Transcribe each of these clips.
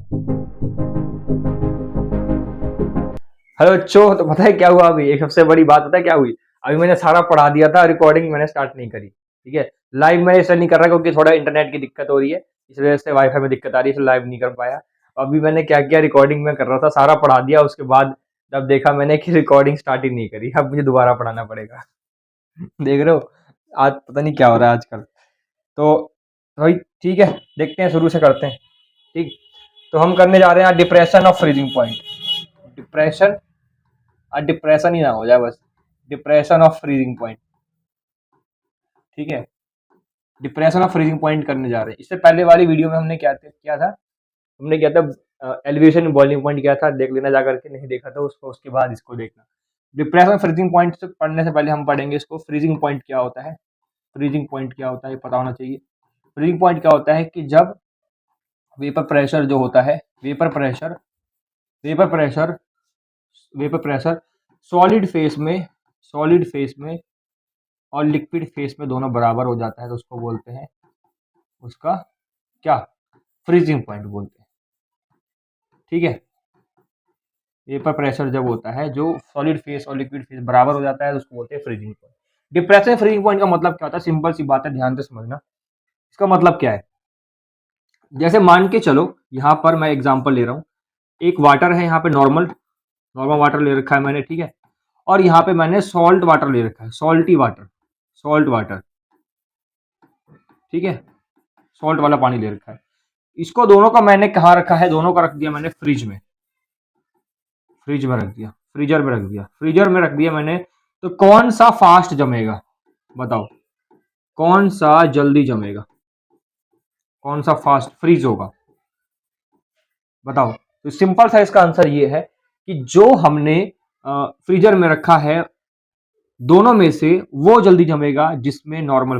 Hello बच्चों, तो पता है क्या हुआ अभी? एक सबसे बड़ी बात पता है क्या हुई? अभी मैंने सारा पढ़ा दिया था, रिकॉर्डिंग मैंने स्टार्ट नहीं करी। ठीक है, लाइव मैं इसलिए नहीं कर रहा क्योंकि थोड़ा इंटरनेट की दिक्कत हो रही है, इस वजह से वाईफाई में दिक्कत आ रही है, इसलिए लाइव नहीं कर पाया। अभी मैंने क्या किया, रिकॉर्डिंग में कर रहा था, सारा पढ़ा दिया, उसके बाद जब देखा मैंने कि रिकॉर्डिंग स्टार्ट ही नहीं करी, अब मुझे दोबारा पढ़ाना पड़ेगा। देख रहे हो, आज पता नहीं क्या हो रहा है आजकल। तो भाई ठीक है, देखते हैं, शुरू से करते हैं। ठीक, तो हम करने जा रहे हैं depression of freezing point. Depression, depression ही ना हो जाए बस, डिप्रेशन ऑफ फ्रीजिंग पॉइंट। ठीक है, डिप्रेशन ऑफ फ्रीजिंग पॉइंट करने जा रहे हैं। इससे पहले वाली वीडियो में हमने क्या था एलिवेशन बॉइलिंग पॉइंट किया था, देख लेना जा करके, नहीं देखा था उसको, उसके बाद इसको देखना। डिप्रेशन फ्रीजिंग पॉइंट से पढ़ने से पहले हम पढ़ेंगे इसको, फ्रीजिंग पॉइंट क्या होता है। फ्रीजिंग पॉइंट क्या होता है ये पता होना चाहिए। फ्रीजिंग पॉइंट क्या होता है कि जब वेपर प्रेशर जो होता है, vapour pressure vapour pressure solid phase में और लिक्विड फेस में दोनों बराबर हो जाता है, तो उसको बोलते हैं, उसका क्या, फ्रीजिंग पॉइंट बोलते हैं। ठीक है, वेपर प्रेशर जब होता है, जो सॉलिड फेस और लिक्विड फेस बराबर हो जाता है, तो उसको बोलते हैं freezing point. Depression freezing point का मतलब क्या होता है? सिंपल सी बात है, ध्यान से समझना। इसका मतलब क्या है, जैसे मान के चलो, यहाँ पर मैं एग्जांपल ले रहा हूँ, एक वाटर है यहाँ पे, नॉर्मल नॉर्मल वाटर ले रखा है मैंने, ठीक है, और यहाँ पे मैंने सॉल्ट वाटर ले रखा है, सॉल्ट वाटर, ठीक है, सॉल्ट वाला पानी ले रखा है। इसको दोनों का मैंने कहाँ रखा है, दोनों का रख दिया मैंने फ्रिज में रख दिया, फ्रीजर में रख दिया मैंने। तो कौन सा फास्ट जमेगा, बताओ, कौन सा जल्दी जमेगा, कौन सा फास्ट फ्रीज होगा, बताओ। तो सिंपल सा इसका आंसर ये है कि जो हमने फ्रीजर में रखा है, दोनों में से वो जल्दी जमेगा जिसमें नॉर्मल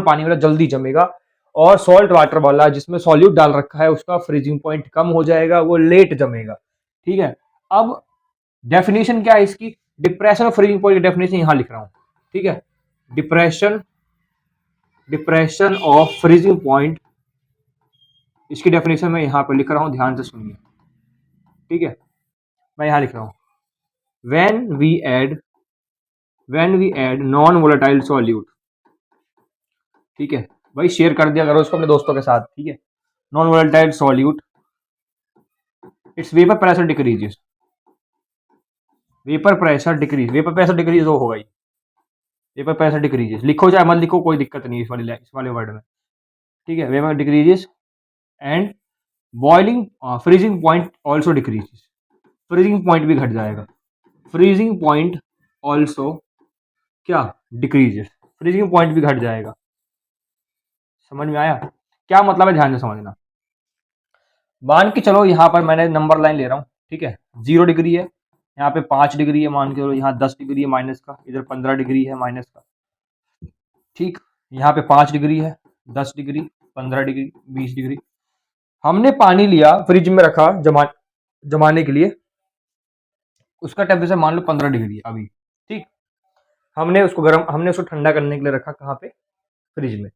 पानी वाला जल्दी जमेगा, और सॉल्ट वाटर वाला जिसमें सॉल्यूट डाल रखा है, उसका फ्रीजिंग पॉइंट कम हो जाएगा, वो लेट जमेगा। ठीक है, अब डेफिनेशन क्या है इसकी, डिप्रेशन ऑफ फ्रीजिंग पॉइंट की डेफिनेशन यहां लिख रहा हूं। ठीक है, डिप्रेशन ऑफ फ्रीजिंग पॉइंट, इसकी डेफिनेशन मैं यहां पर लिख रहा हूं, ध्यान से सुनिए। ठीक है, मैं यहां लिख रहा हूं, when we add non volatile solute. ठीक है भाई, शेयर कर दिया करो उसको अपने दोस्तों के साथ। ठीक है, non volatile solute, it's vapour pressure decrease हो गई, वेपर प्रेशर डिक्रीजेस, लिखो चाहे मत लिखो, कोई दिक्कत नहीं है इस वाले वर्ड में। ठीक है, vapour decreases and boiling freezing point also decreases, freezing point भी घट जाएगा, फ्रीजिंग पॉइंट ऑल्सो क्या, डिक्रीजेस, फ्रीजिंग पॉइंट भी घट जाएगा। समझ में आया क्या मतलब है? ध्यान से समझना। मान के चलो यहाँ पर मैंने नंबर लाइन ले रहा हूँ, ठीक है, 0 डिग्री है, यहाँ पे 5 डिग्री है, मान के चलो यहाँ 10 डिग्री है माइनस का, इधर 15 डिग्री है माइनस का। ठीक, यहाँ पे 5 डिग्री है, 10 डिग्री, 15 डिग्री, 20 डिग्री। हमने पानी लिया, फ्रिज में रखा जमाने के लिए, उसका टेम्परेचर मान लो 15 डिग्री है अभी। ठीक, हमने उसको ठंडा करने के लिए रखा, कहाँ पे, फ्रिज में।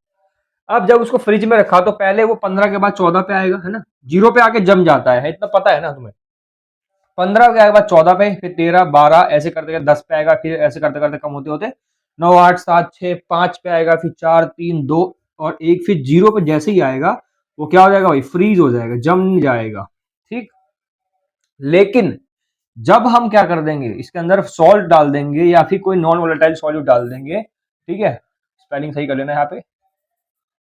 अब जब उसको फ्रिज में रखा तो पहले वो 15 के बाद 14 पे आएगा, है ना, 0 पे आके जम जाता है, इतना पता है ना तुम्हें। 15 के बाद 14 पे, फिर 13, 12, ऐसे करते करते 10 पे आएगा, फिर ऐसे करते करते कम होते होते 9, 8, 7, 6, 5 पे आएगा, फिर 4, 3, 2 और 1, फिर 0 पे जैसे ही आएगा वो क्या हो जाएगा भाई, फ्रीज हो जाएगा, जम जाएगा। ठीक, लेकिन जब हम क्या कर देंगे, इसके अंदर सॉल्ट डाल देंगे या फिर कोई नॉन वोलेटाइल सॉल्यूट डाल देंगे, ठीक है, स्पेलिंग सही कर लेना यहाँ पे,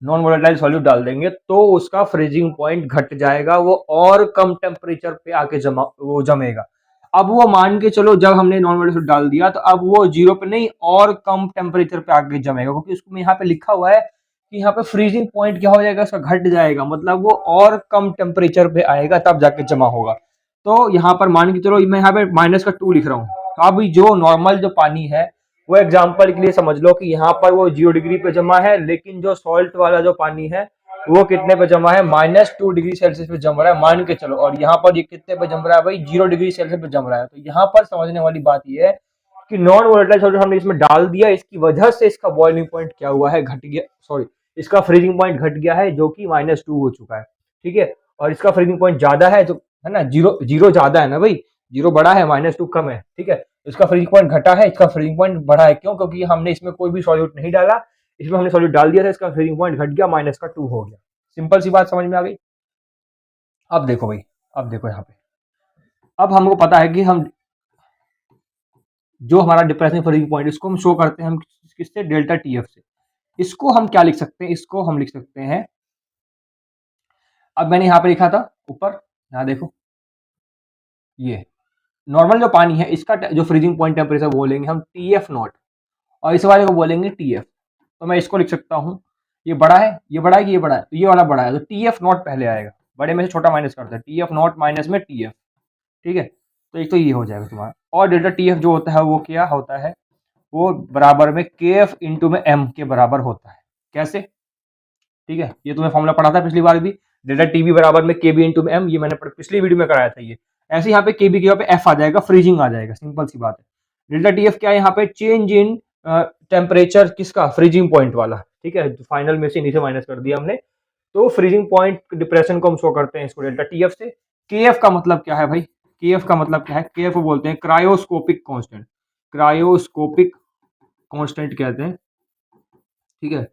नॉन वोलेटाइल सॉल्यूट डाल देंगे, तो उसका फ्रीजिंग पॉइंट घट जाएगा, वो और कम टेम्परेचर पे आके वो जमेगा। अब वो मान के चलो, जब हमने नॉन वोलेटाइल डाल दिया तो अब वो 0 पे नहीं, और कम टेम्परेचर पे आके जमेगा, क्योंकि उसमें यहाँ पे लिखा हुआ है कि यहाँ पे फ्रीजिंग पॉइंट क्या हो जाएगा, उसका घट जाएगा, मतलब वो और कम टेम्परेचर पे आएगा, तब जाके जमा होगा। तो यहाँ पर मान के चलो, मैं यहाँ पे -2 लिख रहा हूँ। तो अब जो नॉर्मल जो पानी है, वो एग्जाम्पल के लिए समझ लो कि यहाँ पर वो 0 डिग्री पे जमा है, लेकिन जो सॉल्ट वाला जो पानी है वो कितने पे जमा है, -2 डिग्री सेल्सियस पे जम रहा है, मान के चलो। और यहाँ पर ये कितने पे जम रहा है भाई, 0 डिग्री सेल्सियस पे जम रहा है। तो यहाँ पर समझने वाली बात ये है कि नॉन वोलेटाइल सॉल्यूट हमने इसमें डाल दिया, इसकी वजह से इसका बॉइलिंग पॉइंट क्या हुआ है, घट गया, सॉरी, इसका फ्रीजिंग पॉइंट घट गया है, जो कि -2 हो चुका है। ठीक है, और इसका फ्रीजिंग पॉइंट ज़्यादा है, तो है ना, जीरो जीरो ज़्यादा है ना भाई, जीरो बड़ा है, -2 कम है, ठीक है। तो इसका फ्रीजिंग पॉइंट घटा है, इसका फ्रीजिंग पॉइंट बढ़ा है, क्यों? क्योंकि हमने इसमें कोई भी सॉल्यूट नहीं डाला, इसमें हमने सॉल्यूट डाल दिया था, इसका फ्रीजिंग पॉइंट घट गया, -2 हो गया। सिंपल सी बात समझ में आ गई। अब देखो भाई, अब देखो यहाँ पे, अब हमको पता है कि हम जो हमारा डिप्रेसिंग फ्रीजिंग पॉइंट, इसको हम शो करते हैं हम किससे, डेल्टा टीएफ से। इसको हम क्या लिख सकते हैं, इसको हम लिख सकते हैं, अब मैंने यहाँ पे लिखा था ऊपर, यहाँ देखो, ये नॉर्मल जो पानी है इसका जो फ्रीजिंग पॉइंट टेम्परेचर बोलेंगे हम TF नॉट, और इस वाले को बोलेंगे TF। तो मैं इसको लिख सकता हूँ, ये बड़ा है, ये बड़ा है कि ये बड़ा है, तो ये वाला बड़ा है, तो TF नॉट पहले आएगा, बड़े में से छोटा माइनस करते हैं, TF नॉट माइनस में TF, ठीक है। तो एक तो ये हो जाएगा तुम्हारा, और डेल्टा TF जो होता है वो क्या होता है, वो बराबर में KF इंटू में M के बराबर होता है। कैसे? ठीक है, ये तुम्हें फॉर्मूला पढ़ा था पिछली बार भी, डेल्टा टीबी बराबर में केबी इंटू में एम, ये मैंने पिछली वीडियो में कराया था। ये ऐसे यहाँ पे केबी के यहाँ पे एफ आ जाएगा, फ्रीजिंग आ जाएगा, सिंपल सी बात है। डेल्टा टीएफ क्या है यहाँ पे, चेंज इन टेम्परेचर किसका, फ्रीजिंग पॉइंट वाला, ठीक है। फाइनल में से नीचे माइनस कर दिया हमने, तो फ्रीजिंग पॉइंट डिप्रेशन को हम शो करते हैं इसको डेल्टा टीएफ से। केएफ का मतलब क्या है भाई, केएफ का मतलब क्या है, केएफ को बोलते हैं क्रायोस्कोपिक कांस्टेंट, क्रायोस्कोपिक कांस्टेंट कहते हैं, ठीक है।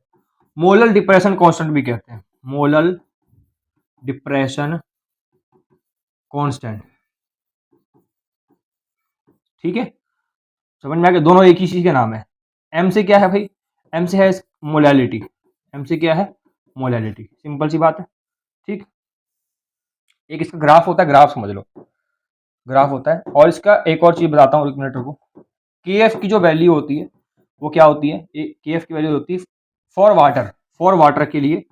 मोलल डिप्रेशन कांस्टेंट भी कहते हैं, मोलल डिप्रेशन कांस्टेंट, ठीक है। समझ में आ गया, दोनों एक ही चीज के नाम है। एम से क्या है भाई, एम से है मोलैलिटी, एम से क्या है, मोलैलिटी, सिंपल सी बात है, ठीक। एक इसका ग्राफ होता है, ग्राफ समझ लो, ग्राफ होता है। और इसका एक और चीज बताता हूँ, एक मिनट रुको। के एफ की जो वैल्यू होती है वो क्या होती है, के एफ की वैल्यू होती है फॉर वाटर, फॉर वाटर के लिए,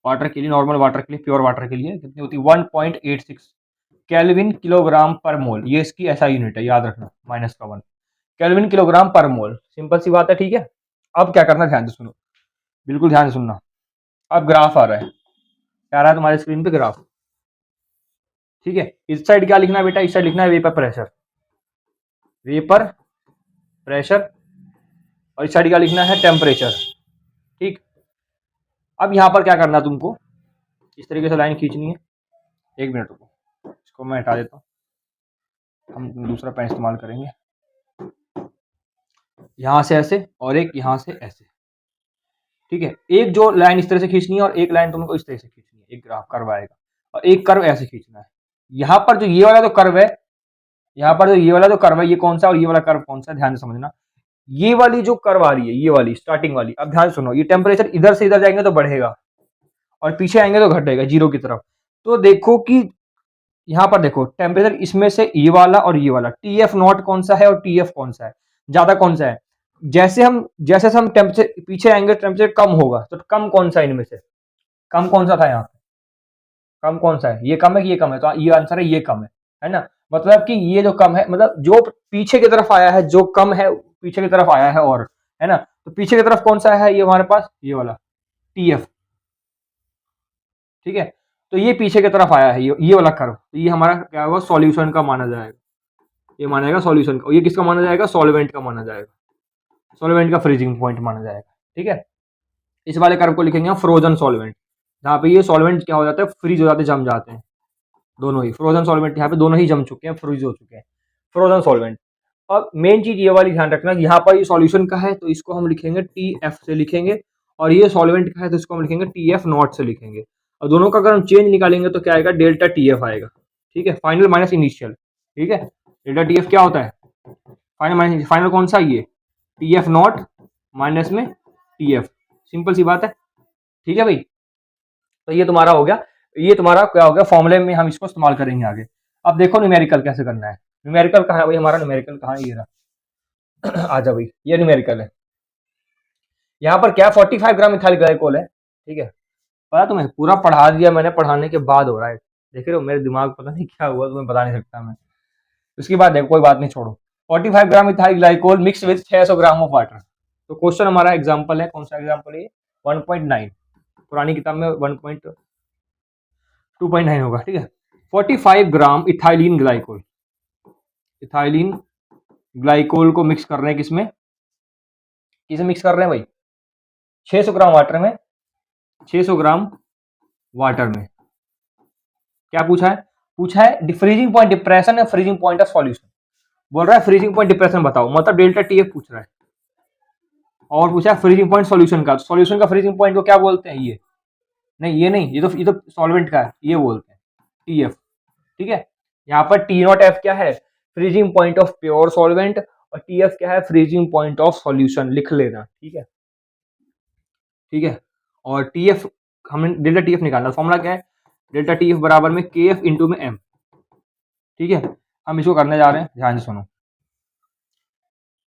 वाटर के लिए, नॉर्मल वाटर के लिए, प्योर वाटर के लिए कितनी होती है, 1.86 केल्विन किलोग्राम पर मोल, ये इसकी ऐसा यूनिट है, याद रखना, -1 केल्विन किलोग्राम पर मोल, सिंपल सी बात है, ठीक है। अब क्या करना, ध्यान से सुनो, बिल्कुल ध्यान से सुनना। अब ग्राफ आ रहा है, क्या आ रहा है तुम्हारे स्क्रीन पे, ग्राफ, ठीक है। इस साइड क्या लिखना है बेटा, इस साइड लिखना है वेपर प्रेशर, वेपर प्रेशर, और इस साइड क्या लिखना है, टेम्परेचर, ठीक। अब यहाँ पर क्या करना है तुमको, इस तरीके से लाइन खींचनी है, एक मिनट रुको, इसको मैं हटा देता हूँ, हम दूसरा पेन इस्तेमाल करेंगे। यहाँ से ऐसे और एक यहाँ से ऐसे, ठीक है। एक जो लाइन इस तरह से खींचनी है और एक लाइन तुमको इस तरह से खींचनी है, एक ग्राफ कर्व आएगा, और एक कर्व ऐसे खींचना है। यहाँ पर जो ये वाला जो कर्व है, यहाँ पर जो ये वाला जो कर्व है, ये कौन सा और ये वाला कर्व कौन सा, ध्यान से समझना। ये वाली जो कर्व आ रही है, ये वाली स्टार्टिंग वाली, अब ध्यान सुनो, ये टेम्परेचर इधर से इधर जाएंगे तो बढ़ेगा और पीछे आएंगे तो घटेगा, जीरो की तरफ। तो देखो कि यहाँ पर देखो टेम्परेचर इसमें से ये वाला और ये वाला, TF नॉट कौन सा है और TF कौन सा है, ज्यादा कौन सा है। जैसे हम टेम्परेचर पीछे आएंगे टेम्परेचर कम होगा, तो कम कौन सा इनमें से, कम कौन सा था यहाँ, कम कौन सा है, ये कम है कि ये कम है, तो ये आंसर है, ये कम है ना। मतलब कि ये जो कम है, मतलब जो पीछे की तरफ आया है, जो कम है पीछे की तरफ आया है, और है ना, तो पीछे की तरफ कौन सा है, ये हमारे पास ये वाला TF, ठीक है। तो ये पीछे की तरफ आया है, ये वाला कर्व, तो ये हमारा क्या होगा, सॉल्यूशन का माना जाएगा, ये माना जाएगा सॉल्यूशन का, ये किसका माना जाएगा, सॉल्वेंट का माना जाएगा, सॉल्वेंट का फ्रीजिंग पॉइंट माना जाएगा, ठीक है। इस वाले कर्व को लिखेंगे हम फ्रोजन सॉल्वेंट, जहाँ पे ये सॉल्वेंट क्या हो जाता है, फ्रीज हो जाते हैं, जम जाते हैं, दोनों ही फ्रोजन सॉल्वेंट, यहाँ पे दोनों ही जम चुके हैं, फ्रीज हो चुके हैं, फ्रोजन सॉल्वेंट। और मेन चीज ये वाली ध्यान रखना, यहाँ पर ये सॉल्यूशन का है तो इसको हम लिखेंगे TF से लिखेंगे, और ये सॉल्वेंट का है तो इसको हम लिखेंगे TF नॉट से लिखेंगे। और दोनों का अगर हम चेंज निकालेंगे तो क्या आएगा, डेल्टा TF आएगा, ठीक है, फाइनल माइनस इनिशियल, ठीक है। डेल्टा TF क्या होता है, फाइनल माइनस, फाइनल कौन सा, ये TF नॉट माइनस में TF, सिंपल सी बात है, ठीक है भाई। तो ये तुम्हारा हो गया, ये तुम्हारा क्या हो गया, फॉर्मूले में हम इसको इस्तेमाल करेंगे आगे। अब देखो न्यूमेरिकल कैसे करना है, न्यूमेरिकल कहाँ है भाई, हमारा न्यूमेरिकल कहाँ है, ये रहा आ जाओ भाई, ये न्यूमेरिकल है। यहाँ पर क्या 45 ग्राम इथाइल ग्लाइकोल है, ठीक है। पता तुम्हें, पूरा पढ़ा दिया मैंने, पढ़ाने के बाद हो रहा है, देख रहे हो मेरे दिमाग पता नहीं क्या हुआ, तुम्हें बता नहीं सकता मैं। उसके बाद देखो, कोई बात नहीं, छोड़ो। 45 gram ethyl glycol mix with 600 gram of water. तो क्वेश्चन हमारा एग्जाम्पल है, कौन सा एग्जाम्पल है, 1.9, पुरानी किताब में 1.2.9 होगा, ठीक है। 45 ग्राम इथाइलिन ग्लाइकोल, इथाइलिन ग्लाइकोल को मिक्स कर रहे हैं किसमें, किसे मिक्स कर रहे हैं भाई, 600 ग्राम वाटर में, 600 ग्राम वाटर में, क्या पूछा है फ्रीजिंग पॉइंट डिप्रेशन या फ्रीजिंग पॉइंट ऑफ सॉल्यूशन। बोल रहा है फ्रीजिंग पॉइंट डिप्रेशन बताओ, मतलब डेल्टा टीएफ पूछ रहा है। और पूछा है फ्रीजिंग पॉइंट सॉल्यूशन का, सॉल्यूशन का फ्रीजिंग पॉइंट को क्या बोलते हैं, ये नहीं, ये नहीं, ये तो सॉल्वेंट का है, ये बोलते हैं टीएफ। ठीक है, यहाँ पर टी नॉट एफ क्या है, freezing point of pure solvent, और टीएफ क्या है, फ्रीजिंग पॉइंट ऑफ सॉल्यूशन, लिख लेना। ठीक है, ठीक है। और टीएफ हमने डेल्टा टीएफ निकालना, फॉर्मूला क्या है, डेल्टा टीएफ बराबर में के एफ इंटू में एम। ठीक है, हम इसको करने जा रहे हैं, ध्यान से सुनो।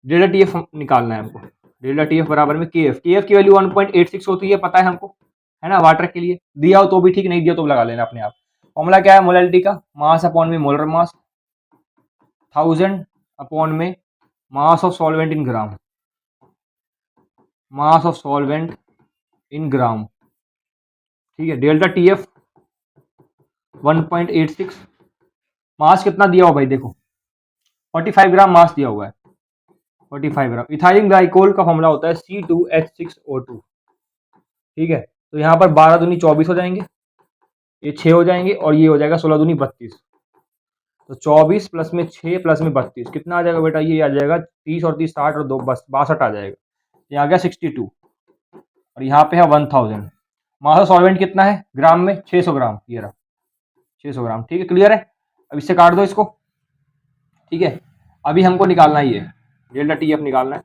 डेल्टा टीएफ निकालना है हमको, डेल्टा टीएफ बराबर में के एफ की वैल्यू 1.86 होती है, पता है हमको, है ना, वाटर के लिए दिया हो तो भी ठीक, नहीं दिया तो लगा लेना अपने आप। फॉर्मूला क्या है, मोलैलिटी का, मास अपॉन में मोलर मास, 1000 अपॉन में mass of solvent in gram, mass of solvent in gram. ठीक है, डेल्टा टीएफ 1.86, मास कितना दिया हुआ भाई, देखो 45 ग्राम मास दिया हुआ है, 45 ग्राम। इथाइलिन ग्लाइकोल का फॉर्मूला होता है C2H6O2। ठीक है, तो यहाँ पर 12 दूनी 24 हो जाएंगे, ये 6 हो जाएंगे, और ये हो जाएगा 16 दूनी 32। तो 24 प्लस में 6 प्लस में 32 कितना आ जाएगा बेटा, ये आ जाएगा 30 और 30 60 और 2 बस 62 आ जाएगा। ये आ गया 62, और यहाँ पे है 1000। मास ऑफ सॉल्वेंट कितना है ग्राम में, 600 ग्राम, ये रहा 600 ग्राम। ठीक है, क्लियर है, अब इससे काट दो इसको। ठीक है, अभी हमको निकालना ही है, डेल्टा टीएफ निकालना है।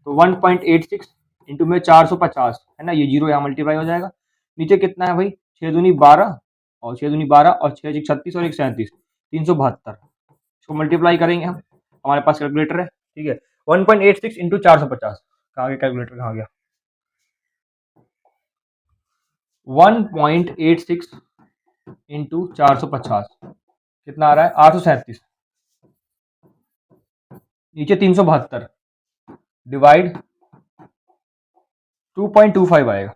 तो 1.86 इंटू में 450 है ना, ये जीरो यहाँ मल्टीप्लाई हो जाएगा। नीचे कितना है भाई, 6 दूनी 12 और 6 दूनी 12 और 6 36 और 1 37, 372। इसको मल्टीप्लाई करेंगे हम, हमारे पास कैलकुलेटर है। ठीक है, 1.86 इंटू 450, कहाँ गया कैलकुलेटर, कहाँ गया, 1.86 इंटू 450 कितना आ रहा है, 837, नीचे 372 डिवाइड 2.25 आएगा।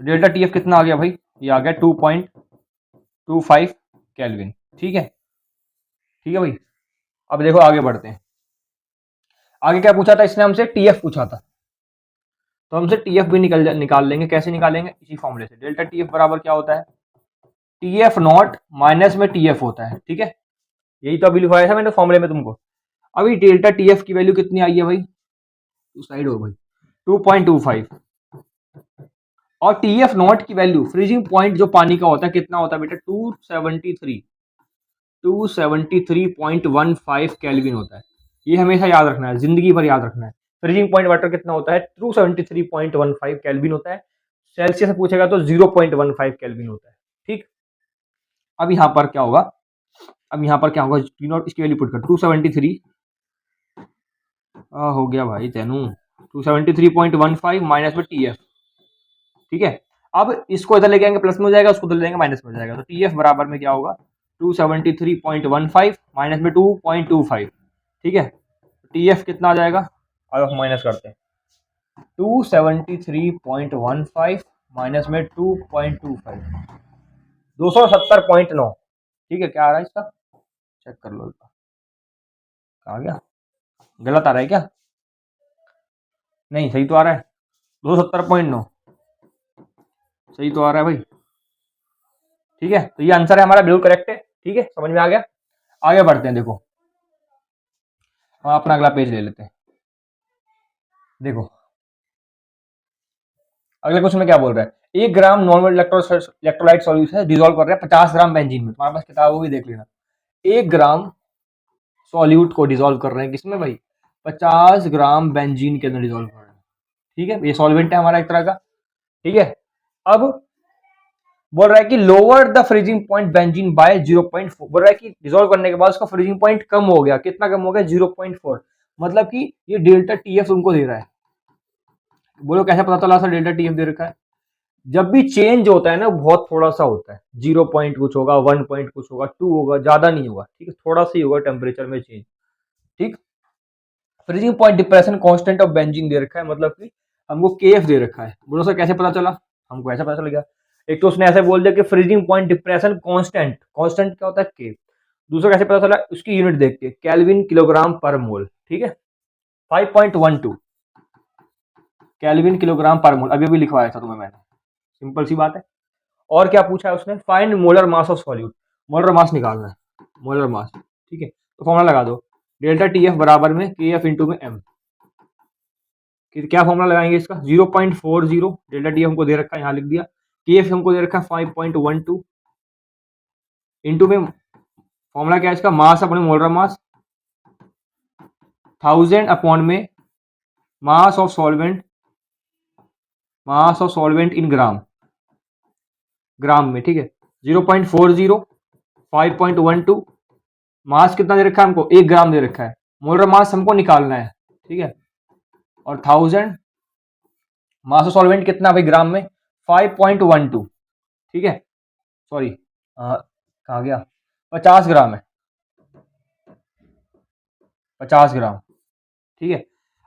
डेल्टा टीएफ कितना आ गया भाई, ये आ गया 2.25 केल्विन। ठीक है, ठीक है भाई। अब देखो आगे बढ़ते हैं, आगे क्या पूछा था इसने हमसे, टीएफ पूछा था, तो हमसे टीएफ भी निकाल लेंगे। कैसे निकालेंगे, इसी फॉर्मूले से। डेल्टा टीएफ बराबर क्या होता है, टीएफ नॉट माइनस में टीएफ होता है। ठीक है, यही तो अभी लिखवाया था मैंने फॉर्मूले में तुमको। अभी डेल्टा टीएफ की वैल्यू कितनी आई है भाई, टू साइड हो भाई, 2.25, और टीएफ नॉट की वैल्यू फ्रीजिंग पॉइंट जो पानी का होता है कितना होता है बेटा, 273.15 केल्विन होता है। ये हमेशा याद रखना है, जिंदगी भर याद रखना है। फ्रीजिंग पॉइंट वाटर कितना होता है, 273.15 केल्विन होता है। सेल्सियस से पूछेगा तो 0.15 केल्विन होता है। ठीक, अब यहाँ पर क्या होगा, अब यहाँ पर क्या होगा, टी नॉट इसकी वैल्यू पुट कर, 273 हो गया भाई तेनू, 273.15 माइनस में टीएफ। ठीक है, अब इसको इधर लेके आएंगे प्लस में हो जाएगा, उसको उधर ले जाएंगे माइनस में हो जाएगा। तो टीएफ बराबर में क्या होगा, 273.15 माइनस में 2.25। ठीक है, टीएफ कितना आ जाएगा, अब हम माइनस करते हैं, 273.15 माइनस में 2.25, 270.9। ठीक है, क्या आ रहा है इसका, चेक कर लो, आ गया, गलत आ रहा है क्या, नहीं सही तो आ रहा है, 270.9 सही तो आ रहा है भाई। ठीक है, तो ये आंसर है हमारा, बिल्कुल करेक्ट है। ठीक है, समझ में आ गया, आगे बढ़ते हैं। देखो हम अपना अगला पेज ले लेते हैं। देखो अगले क्वेश्चन में क्या बोल रहा है, 1 ग्राम नॉर्मल इलेक्ट्रोलाइट सॉल्यूशन डिसॉल्व कर रहे हैं 50 ग्राम बेंजीन में। तुम्हारे पास किताब वो भी देख लेना। 1 ग्राम सॉल्यूट को डिसॉल्व कर रहे हैं किसमें भाई, 50 ग्राम बेंजीन के अंदर डिसॉल्व कर रहे हैं। ठीक है, ये सॉल्वेंट है हमारा एक तरह का। ठीक है, अब बोल रहा है कि lower the freezing point benzene by 0.4। बोल रहा है कि डिसॉल्व करने के बाद उसका फ्रीजिंग पॉइंट कम हो गया, कितना कम हो गया, 0.4। मतलब कि ये डेल्टा टीएफ तुमको दे रहा है। बोलो कैसे पता चला सर डेल्टा टीएफ दे रखा है, जब भी चेंज होता है ना बहुत थोड़ा सा होता है, 0 पॉइंट कुछ होगा, 1 पॉइंट कुछ होगा, 2 होगा, ज्यादा नहीं होगा। ठीक है, थोड़ा सा ही होगा टेम्परेचर में चेंज। ठीक, freezing point depression constant of benzene दे रखा है, मतलब कि हमको केएफ दे रखा है। बोलो सर कैसे पता चला, हमको ऐसा पता चल गया। एक तो उसने ऐसे बोल दिया कि freezing point depression constant, constant क्या होता है के। दूसरा कैसे पता चला, उसकी यूनिट देख के, केल्विन किलोग्राम पर मोल। ठीक है, 5.12 केल्विन किलोग्राम पर मोल, अभी अभी लिखवाया था तुम्हें मैंने, सिंपल सी बात है। और क्या पूछा है उसने, find molar mass of solute, molar mass निकालना है, मोलर मास, ठीक है। तो फॉर्मूला लगा दो, डेल्टा टी एफ बराबर में के एफ इंटू में एम। क्या फॉर्मूला लगाएंगे इसका, 0.40, डेल्टा टी हमको दे रखा है, यहाँ लिख दिया, के एफ हमको दे रखा है 5.12, इंटू में फॉर्मूला क्या है इसका, मास अपने मोलर मास 1000 अपॉन में mass of solvent, mass of solvent in gram, gram में, ठीक है। 0.40, 5.12, मास कितना दे रखा है हमको, 1 ग्राम दे रखा है, मोलर मास हमको निकालना है, ठीक है। और 1000 मास ऑफ सॉल्वेंट कितना भाई ग्राम में, 5.12, ठीक है। सॉरी कहाँ गया, 50 ग्राम है, 50 ग्राम, ठीक है।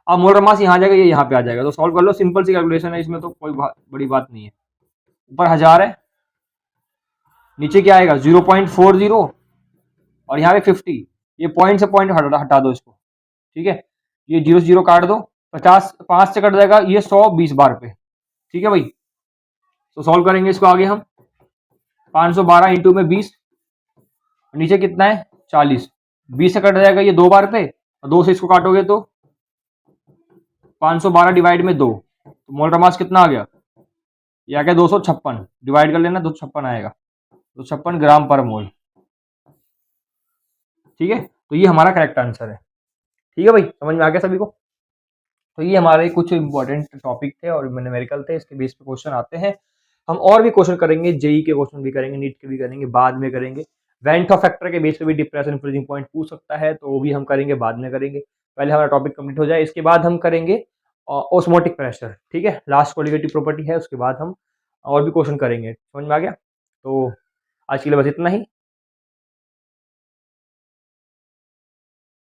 अब मोलर मास यहाँ जाएगा, ये यहाँ पे आ जाएगा, तो सॉल्व कर लो, सिंपल सी कैलकुलेशन है, इसमें तो कोई बड़ी बात नहीं है। ऊपर 1000 है, नीचे क्या आएगा 0.40 और यहाँ पे 50, ये पॉइंट से पॉइंट हटा दो इसको, ठीक है। ये 0 0 काट दो, 50 5 से कट जाएगा, ये 100 20 बार पे, ठीक है भाई। तो सॉल्व करेंगे इसको आगे हम, 512 इंटू में 20, नीचे कितना है 40, 20 से कट जाएगा ये 2 बार पे, और 2 से इसको काटोगे तो 512 डिवाइड में 2, तो मोलर मास कितना आ गया, ये आ गया 256, डिवाइड कर लेना, 256 आएगा, 256 ग्राम पर मोल, ठीक है। तो ये हमारा करेक्ट आंसर है, ठीक है भाई, समझ में आ गया सभी को। तो ये हमारे कुछ इंपॉर्टेंट टॉपिक थे और न्यूमेरिकल थे, इसके बेस पे क्वेश्चन आते हैं। हम और भी क्वेश्चन करेंगे, जेई के क्वेश्चन भी करेंगे, नीट के भी करेंगे, बाद में करेंगे। वेंट फैक्टर के बेस पे भी डिप्रेशन फ्रीजिंग पॉइंट पूछ सकता है, तो वो भी हम करेंगे, बाद में करेंगे। पहले हमारा टॉपिक कंप्लीट हो जाए, इसके बाद हम करेंगे ऑस्मोटिक प्रेशर, ठीक है, लास्ट कोलिगेटिव प्रॉपर्टी है, उसके बाद हम और भी क्वेश्चन करेंगे। समझ में आ गया। तो आज के लिए बस इतना ही।